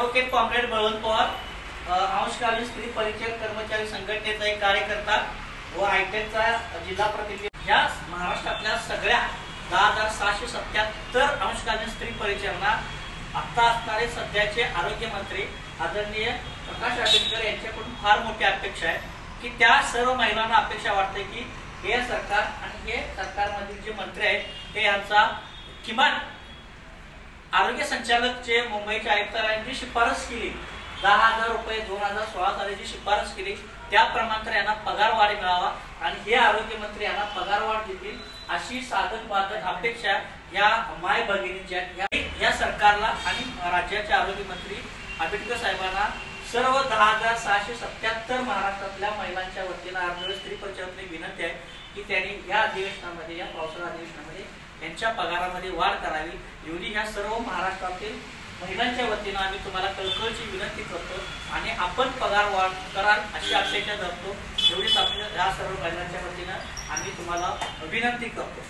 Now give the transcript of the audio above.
Advocate comrade Balwant Pawar, अंशकालीन स्त्री परिचय कर्मचारी संघटनेचा एक कार्यकर्ता व आयटेकचा जिल्हा प्रतिनिधी। या महाराष्ट्रातल्या सगळ्या 10,677 अंशकालीन स्त्री परिचयांना आता असणारे सध्याचे आरोग्य मंत्री आदरणीय प्रकाश आंबेडकर यांच्याकडून फार मोठी अपेक्षा आहे की त्या सर्व महिलांना अपेक्षा वाटते की हे सरकार आणि हे सरकारमधील जे मंत्री आहेत ते यांचा किमान आरोग्य संचालक जे मुंबईच्या आयुक्तालयाने शिफारस केली 10,000 रुपये 2016 साली जी शिफारस केली त्याप्रमाणे यांना पगार वाढ मिळावा आणि हे आरोग्य मंत्री यांना पगार वाढ देतील अशी साधक बाधक अपेक्षा या माय भगिनींच्या या सरकारला आणि राज्याचे आरोग्य मंत्री आंबेडकर साहेबांना सर्व 10,677 महाराष्ट्रातल्या महिलांच्या वतीनं आरोग्य स्त्री परिचयातली विनंती आहे की त्यांनी या अधिवेशनामध्ये या पावसाळा अधिवेशनामध्ये यांच्या पगारामध्ये वाढ करावी एवढी ह्या सर्व महाराष्ट्रातील महिलांच्या वतीनं आम्ही तुम्हाला कळकळीची विनंती करतो आणि आपण पगार वाढ कराल अशी अपेक्षा धरतो। एवढीच आपल्या या सर्व महिलांच्या वतीनं आम्ही तुम्हाला विनंती करतो।